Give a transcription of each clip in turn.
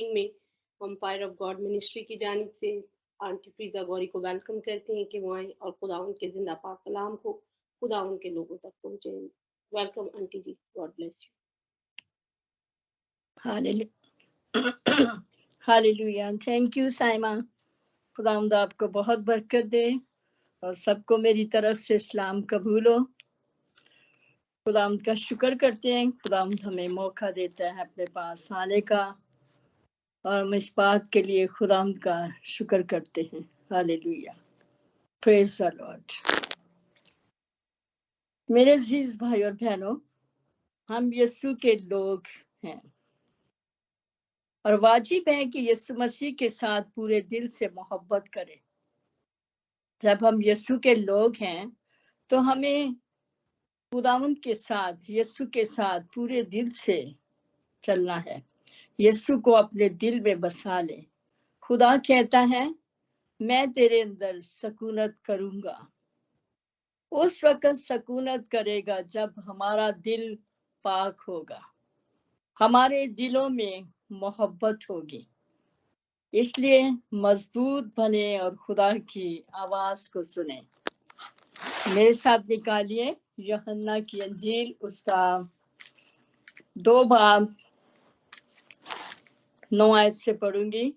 में हम fire of God ministry की जानिब से आंटी फ्रीजा गौरी को वेलकम करते हैं कि वो आए और खुदावंद के जिंदा पाक कलाम को खुदावंद के लोगों तक पहुंचे। Welcome aunty ji, God bless you. Hallelujah. Thank you Saima. खुदावंद आपको बहुत बरकत दे और सबको मेरी तरफ से सलाम कबूल हो। खुदावंद का शुक्र करते हैं, खुदावंद हमें मौका देता है अपने पास आने का और हम इस बात के लिए खुदावंद का शुक्र करते हैं। Hallelujah, praise the Lord. मेरे अजीज भाई और बहनों, हम यीशु के लोग हैं और वाजिब है कि यीशु मसीह के साथ पूरे दिल से मोहब्बत करें। जब हम यीशु के लोग हैं तो हमें खुदावंद के साथ, यीशु के साथ पूरे दिल से चलना है। यीशु को अपने दिल में बसा ले। खुदा कहता है, मैं तेरे अंदर सकूनत करूंगा। उस वक्त सकूनत करेगा जब हमारा दिल पाक होगा, हमारे दिलों में मोहब्बत होगी। इसलिए मजबूत बने और खुदा की आवाज को सुने। मेरे साथ निकालिए यूहन्ना की अंजील, उसका 2 बाब 9 आयत से पढ़ूंगी।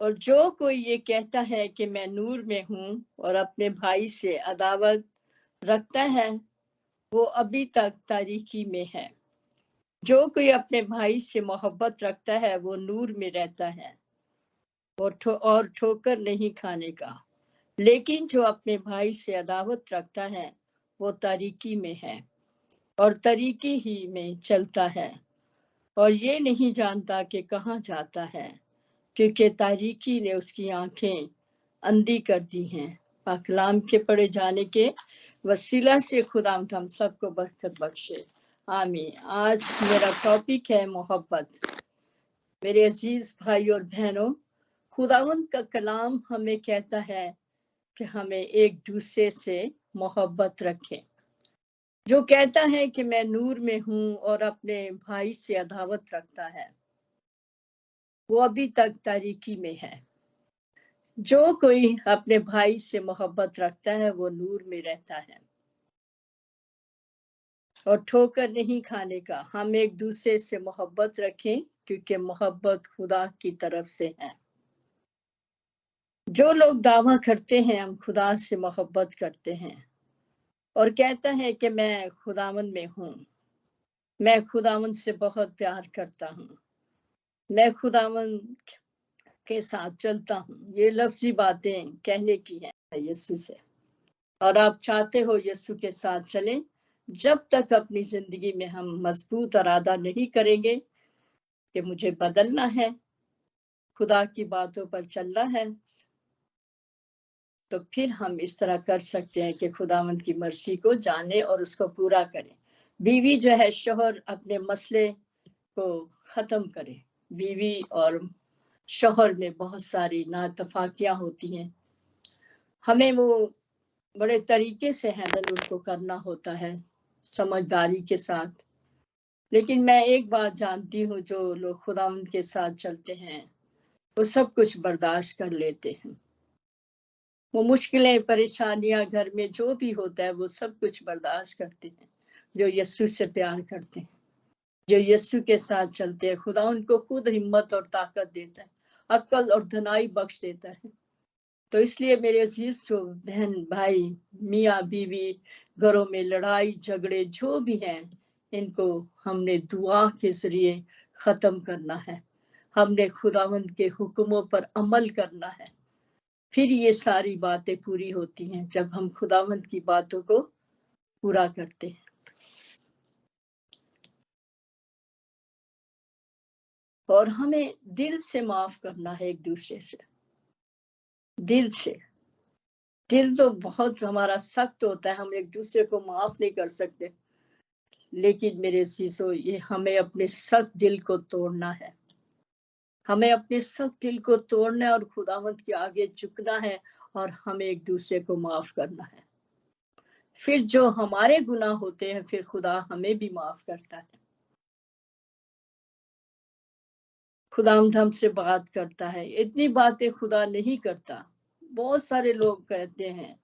और जो कोई ये कहता है कि मैं नूर में हूँ और अपने भाई से अदावत रखता है, वो अभी तक तारीकी में है। जो कोई अपने भाई से मोहब्बत रखता है वो नूर में रहता है और ठोकर नहीं खाने का। लेकिन जो अपने भाई से अदावत रखता है वो तारीकी में है और तारीकी ही में चलता है और ये नहीं जानता कि कहाँ जाता है, क्योंकि तारीकी ने उसकी आंखें अंधी कर दी हैं। पाकलाम के पढ़े जाने के वसीला से खुदावंद हम सबको बरकत बख्शे, आमीन। आज मेरा टॉपिक है मोहब्बत। मेरे अजीज भाई और बहनों, खुदावंद का कलाम हमें कहता है कि हमें एक दूसरे से मोहब्बत रखें। जो कहता है कि मैं नूर में हूँ और अपने भाई से अदावत रखता है, वो अभी तक तारीकी में है। जो कोई अपने भाई से मोहब्बत रखता है वो नूर में रहता है और ठोकर नहीं खाने का। हम एक दूसरे से मोहब्बत रखें, क्योंकि मोहब्बत खुदा की तरफ से है। जो लोग दावा करते हैं हम खुदा से मोहब्बत करते हैं और कहता है कि मैं खुदावंद में हूँ, मैं खुदावंद से बहुत प्यार करता हूँ, मैं खुदावंद के साथ चलता हूँ, ये लफ्जी बातें कहने की है यीशु से। और आप चाहते हो यीशु के साथ चलें, जब तक अपनी जिंदगी में हम मजबूत इरादा नहीं करेंगे कि मुझे बदलना है, खुदा की बातों पर चलना है, तो फिर हम इस तरह कर सकते हैं कि खुदावंद की मर्जी को जाने और उसको पूरा करें। बीवी जो है, शोहर अपने मसले को खत्म करे। बीवी और शोहर में बहुत सारी नातफाकियां होती हैं, हमें वो बड़े तरीके से हैंडल उसको करना होता है, समझदारी के साथ। लेकिन मैं एक बात जानती हूँ, जो लोग खुदावंद के साथ चलते हैं वो सब कुछ बर्दाश्त कर लेते हैं। वो मुश्किलें, परेशानियां, घर में जो भी होता है वो सब कुछ बर्दाश्त करते हैं। जो यीशु से प्यार करते हैं, जो यीशु के साथ चलते हैं, खुदा उनको खुद हिम्मत और ताकत देता है, अक्ल और धनाई बख्श देता है। तो इसलिए मेरे अजीज जो बहन भाई, मियाँ बीवी, घरों में लड़ाई झगड़े जो भी हैं, इनको हमने दुआ के जरिए खत्म करना है। हमने खुदावंद के हुक्मों पर अमल करना है। फिर ये सारी बातें पूरी होती हैं जब हम खुदावंद की बातों को पूरा करते हैं। और हमें दिल से माफ करना है एक दूसरे से, दिल से। दिल तो बहुत हमारा सख्त होता है, हम एक दूसरे को माफ नहीं कर सकते। लेकिन मेरे अजीजों, ये हमें अपने सख्त दिल को तोड़ना है। हमें अपने सख्त दिल को तोड़ना है और खुदावंद के आगे झुकना है और हमें एक दूसरे को माफ करना है। फिर जो हमारे गुनाह होते हैं, फिर खुदा हमें भी माफ करता है। खुदावंद हमसे बात करता है। इतनी बातें खुदा नहीं करता। बहुत सारे लोग कहते हैं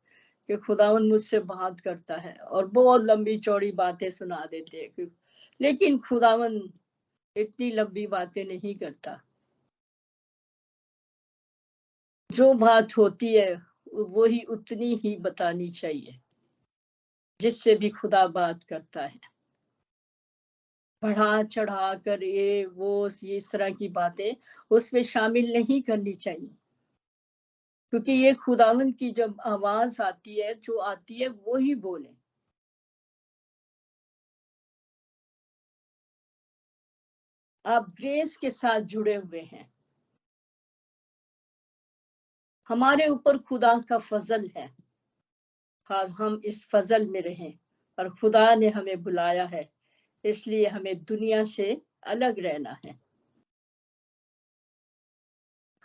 कि खुदावंद मुझसे बात करता है और बहुत लंबी चौड़ी बातें सुना देते हैं, लेकिन खुदावंद इतनी लंबी बातें नहीं करता। जो बात होती है वही उतनी ही बतानी चाहिए, जिससे भी खुदा बात करता है। बढ़ा चढ़ा कर ये वो ये इस तरह की बातें उसमें शामिल नहीं करनी चाहिए, क्योंकि ये खुदावंद की जब आवाज आती है, जो आती है वो ही बोले। आप ग्रेस के साथ जुड़े हुए हैं। हमारे ऊपर खुदा का फजल है और हम इस फजल में रहें, और खुदा ने हमें बुलाया है, इसलिए हमें दुनिया से अलग रहना है।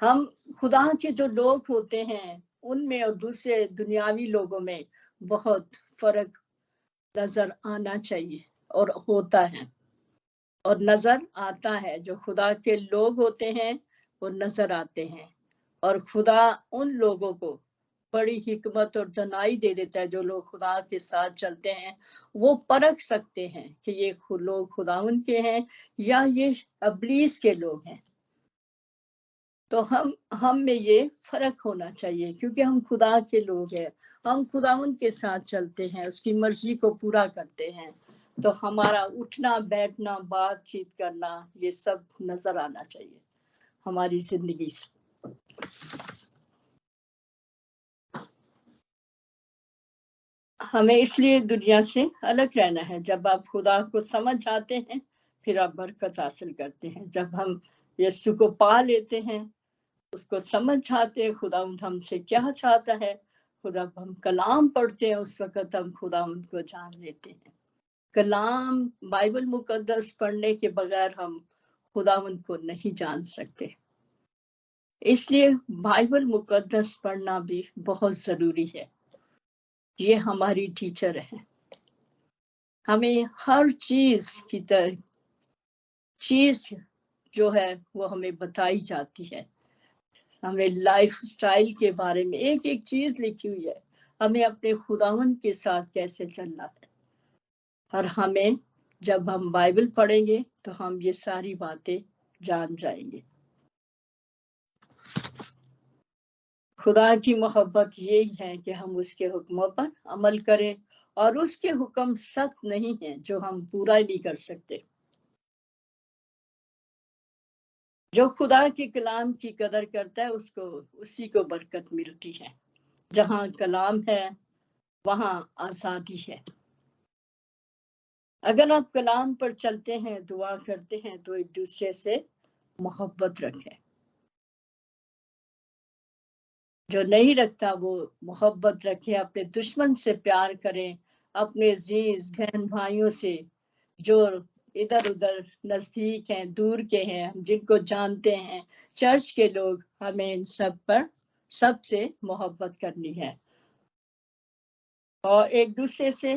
हम खुदा के जो लोग होते हैं उनमें और दूसरे दुनियावी लोगों में बहुत फर्क नजर आना चाहिए, और होता है और नजर आता है। जो खुदा के लोग होते हैं वो नजर आते हैं, और खुदा उन लोगों को बड़ी हिकमत और दनाई दे देता है। जो लोग खुदा के साथ चलते हैं वो परख सकते हैं कि ये लोग खुदावंद के हैं या ये इब्लीस के लोग हैं। तो हम में ये फर्क होना चाहिए, क्योंकि हम खुदा के लोग हैं। हम खुदावंद के साथ चलते हैं, उसकी मर्जी को पूरा करते हैं। तो हमारा उठना बैठना बातचीत करना ये सब नजर आना चाहिए हमारी जिंदगी से। हमें इसलिए दुनिया से अलग रहना है। जब आप खुदा को समझ जाते हैं फिर आप बरकत हासिल करते हैं। जब हम यीशु को पा लेते हैं, उसको समझ जाते हैं खुदा हमसे क्या चाहता है, खुदा हम कलाम पढ़ते हैं, उस वक्त हम खुदा को जान लेते हैं। कलाम बाइबल मुकद्दस पढ़ने के बगैर हम खुदावंद को नहीं जान सकते। इसलिए बाइबल मुकद्दस पढ़ना भी बहुत जरूरी है। ये हमारी टीचर है। हमें हर चीज की तरह चीज जो है वो हमें बताई जाती है। हमें लाइफ स्टाइल के बारे में एक एक चीज लिखी हुई है। हमें अपने खुदावंद के साथ कैसे चलना है, और हमें जब हम बाइबल पढ़ेंगे तो हम ये सारी बातें जान जाएंगे। खुदा की मोहब्बत यही है कि हम उसके हुक्मों पर अमल करें, और उसके हुक्म सख्त नहीं है जो हम पूरा नहीं कर सकते। जो खुदा के कलाम की कदर करता है उसको उसी को बरकत मिलती है। जहां कलाम है वहां आजादी है। अगर आप कलाम पर चलते हैं, दुआ करते हैं, तो एक दूसरे से मोहब्बत रखें। जो नहीं रखता वो मोहब्बत रखे, अपने दुश्मन से प्यार करें, अपने अजीज बहन भाइयों से जो इधर उधर नजदीक हैं दूर के हैं, जिनको जानते हैं, चर्च के लोग, हमें इन सब पर सबसे मोहब्बत करनी है, और एक दूसरे से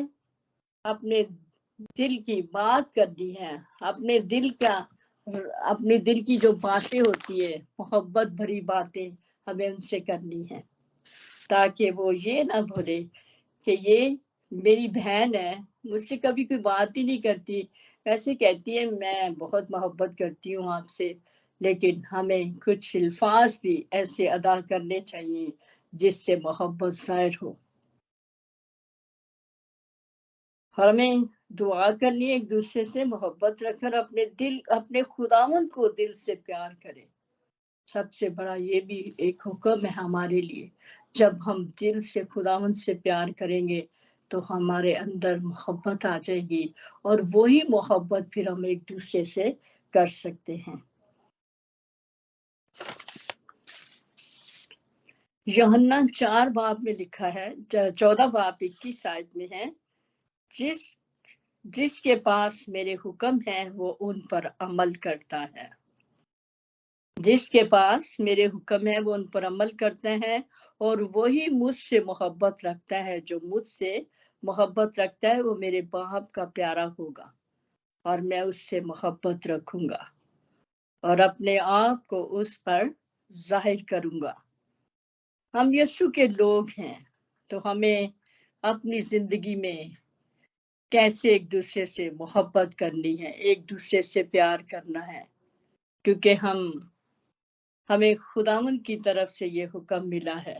अपने दिल की बात करनी है। अपने दिल की जो बातें होती है, मोहब्बत भरी बातें हमें उनसे करनी है, ताकि वो ये ना बोले कि ये मेरी बहन है, मुझसे कभी कोई बात ही नहीं करती, ऐसे कहती है मैं बहुत मोहब्बत करती हूँ आपसे। लेकिन हमें कुछ अल्फाज भी ऐसे अदा करने चाहिए जिससे मोहब्बत जाहिर हो। हमें दुआ करनी है, एक दूसरे से मोहब्बत रखकर अपने खुदावंद को दिल से प्यार करें। सबसे बड़ा ये भी एक हुक्म है हमारे लिए। जब हम दिल से खुदावंद से प्यार करेंगे तो हमारे अंदर मोहब्बत आ जाएगी, और वही मोहब्बत फिर हम एक दूसरे से कर सकते हैं। यूहन्ना 4 बाब में लिखा है, 14 बाब 21 आयत में है, जिसके पास मेरे हुक्म है वो उन पर अमल करता है। जिसके पास मेरे हुक्म है वो उन पर अमल करते हैं, और वही मुझसे मोहब्बत रखता है। जो मुझसे मोहब्बत रखता है वो मेरे बाप का प्यारा होगा, और मैं उससे मोहब्बत रखूंगा और अपने आप को उस पर जाहिर करूंगा। हम यीशु के लोग हैं, तो हमें अपनी जिंदगी में कैसे एक दूसरे से मोहब्बत करनी है, एक दूसरे से प्यार करना है, क्योंकि हमें खुदावन की तरफ से ये हुक्म मिला है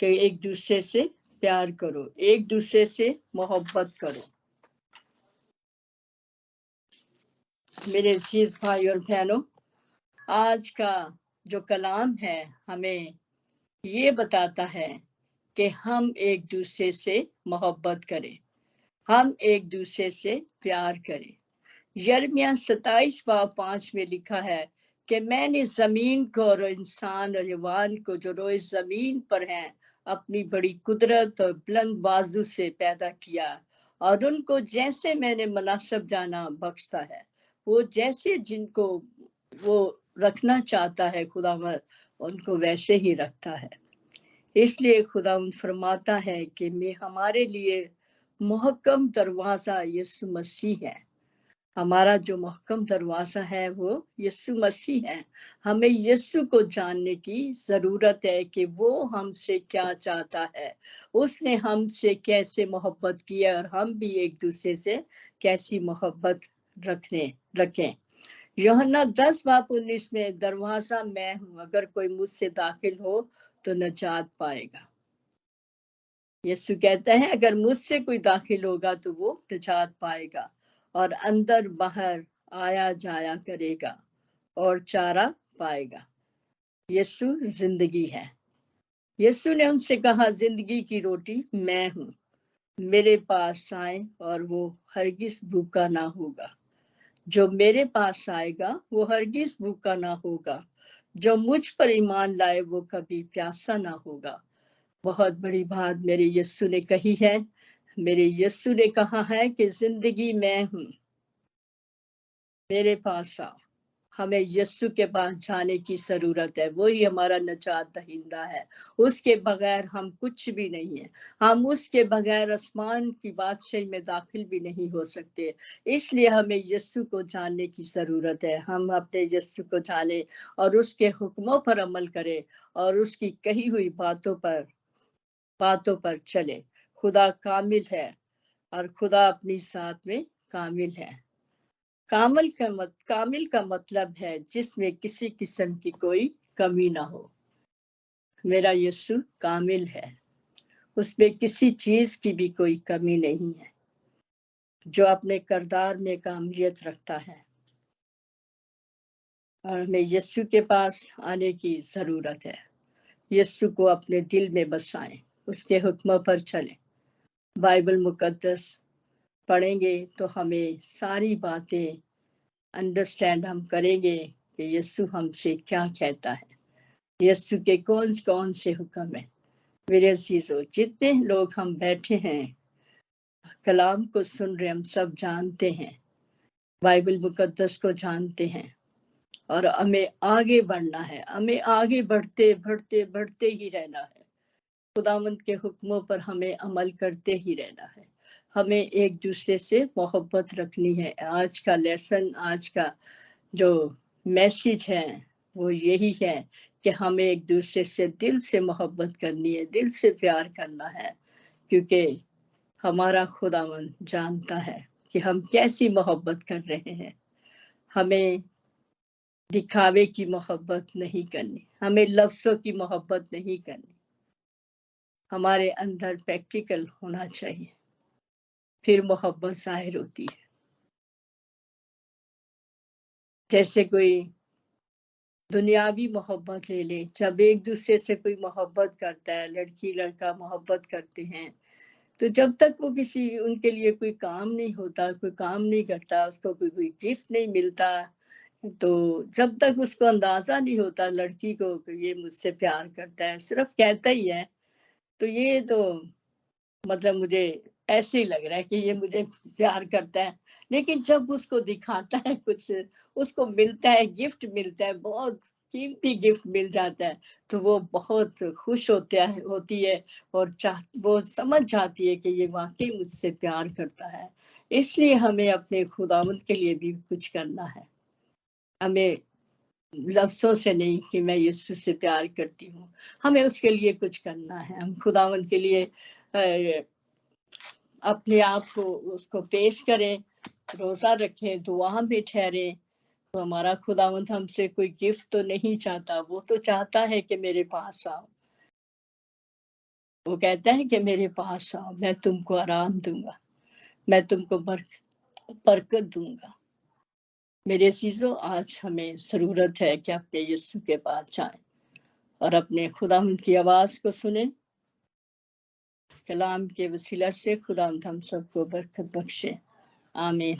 कि एक दूसरे से प्यार करो, एक दूसरे से मोहब्बत करो। मेरे अजीज भाई और बहनों, आज का जो कलाम है हमें ये बताता है कि हम एक दूसरे से मोहब्बत करें, हम एक दूसरे से प्यार करें। यिर्मयाह 27:5 में लिखा है कि मैंने जमीन को और इंसान और हैवान को जो रोए जमीन पर हैं अपनी बड़ी कुदरत और बुलंद बाजू से पैदा किया, और उनको जैसे मैंने मुनासिब जाना बख्शता है, वो जैसे जिनको वो रखना चाहता है खुदावंद उनको वैसे ही रखता है। इसलिए खुदावंद फरमाता है कि मैं हमारे लिए मुहक्कम दरवाजा यीशु मसीह है। हमारा जो मुहक्कम दरवाजा है वो यीशु मसीह है। हमें यीशु को जानने की जरूरत है कि वो हमसे क्या चाहता है, उसने हमसे कैसे मोहब्बत की है, और हम भी एक दूसरे से कैसी मोहब्बत रखें। यूहन्ना 10:19 में दरवाजा मैं हूँ, अगर कोई मुझसे दाखिल हो तो नजात पाएगा। यीशु कहता है अगर मुझसे कोई दाखिल होगा तो वो नजात पाएगा और अंदर बाहर आया जाया करेगा और चारा पाएगा। यीशु जिंदगी है। यीशु ने उनसे कहा जिंदगी की रोटी मैं हूँ, मेरे पास आए और वो हरगिज भूखा ना होगा। जो मेरे पास आएगा वो हरगिज भूखा ना होगा, जो मुझ पर ईमान लाए वो कभी प्यासा ना होगा। बहुत बड़ी बात मेरे यीशु ने कही है। मेरे यीशु ने कहा है कि जिंदगी मैं हूँ, मेरे पास आओ। हमें यीशु के पास जाने की जरूरत है, वही हमारा नजात दहिंदा है। उसके बगैर हम कुछ भी नहीं है। हम उसके बगैर आसमान की बादशाही में दाखिल भी नहीं हो सकते। इसलिए हमें यीशु को जानने की जरूरत है। हम अपने यीशु को जाने और उसके हुक्मों पर अमल करें और उसकी कही हुई बातों पर चले। खुदा कामिल है और खुदा अपनी साथ में कामिल है। कामिल का मतलब है जिसमें किसी किस्म की कोई कमी ना हो। मेरा यीशु कामिल है, उसमें किसी चीज की भी कोई कमी नहीं है। जो अपने किरदार में कामिलियत रखता है, और हमें यीशु के पास आने की जरूरत है। यीशु को अपने दिल में बसाएं, उसके हुक्मों पर चलें। बाइबल मुकद्दस पढ़ेंगे तो हमें सारी बातें अंडरस्टैंड हम करेंगे कि यीशु हमसे क्या कहता है, यीशु के कौन कौन से हुक्म है। मेरे अजीजों, जितने लोग हम बैठे हैं कलाम को सुन रहे, हम सब जानते हैं, बाइबल मुकद्दस को जानते हैं, और हमें आगे बढ़ना है। हमें आगे बढ़ते बढ़ते बढ़ते ही रहना है। खुदावंद के हुक्मों पर हमें अमल करते ही रहना है। हमें एक दूसरे से मोहब्बत रखनी है। आज का लेसन, आज का जो मैसेज है वो यही है कि हमें एक दूसरे से दिल से मोहब्बत करनी है, दिल से प्यार करना है, क्योंकि हमारा खुदावंद जानता है कि हम कैसी मोहब्बत कर रहे हैं। हमें दिखावे की मोहब्बत नहीं करनी, हमें लफ्जों की मोहब्बत नहीं करनी। हमारे अंदर प्रैक्टिकल होना चाहिए, फिर मोहब्बत जाहिर होती है। जैसे कोई दुनियावी मोहब्बत ले ले, जब एक दूसरे से कोई मोहब्बत करता है, लड़की लड़का मोहब्बत करते हैं, तो जब तक वो किसी उनके लिए कोई काम नहीं होता, कोई काम नहीं करता, उसको कोई गिफ्ट नहीं मिलता, तो जब तक उसको अंदाजा नहीं होता लड़की को कि ये मुझसे प्यार करता है, सिर्फ कहता ही है, तो ये तो मतलब मुझे ऐसे ही लग रहा है कि ये मुझे प्यार करता है। लेकिन जब उसको दिखाता है कुछ, उसको मिलता है, गिफ्ट मिलता है, बहुत कीमती गिफ्ट मिल जाता है, तो वो बहुत खुश होती है और वो समझ जाती है कि ये वाकई मुझसे प्यार करता है। इसलिए हमें अपने खुदावंद के लिए भी कुछ करना है। हमें लफ्ज़ों से नहीं कि मैं यीशु से प्यार करती हूँ, हमें उसके लिए कुछ करना है। हम खुदावंद के लिए अपने आप को उसको पेश करें, रोज़ा रखें, दुआ में ठहरें। तो हमारा खुदावंद हमसे कोई गिफ्ट तो नहीं चाहता, वो तो चाहता है कि मेरे पास आओ। वो कहता है कि मेरे पास आओ, मैं तुमको आराम दूँगा, मैं तुमको बरकत दूँगा। मेरे अज़ीज़ों, आज हमें ज़रूरत है कि अपने यीशु के पास जाएँ और अपने खुदावंद की आवाज़ को सुनें। कलाम के वसीला से खुदावंद हम सबको बरकत बख्शे। आमीन।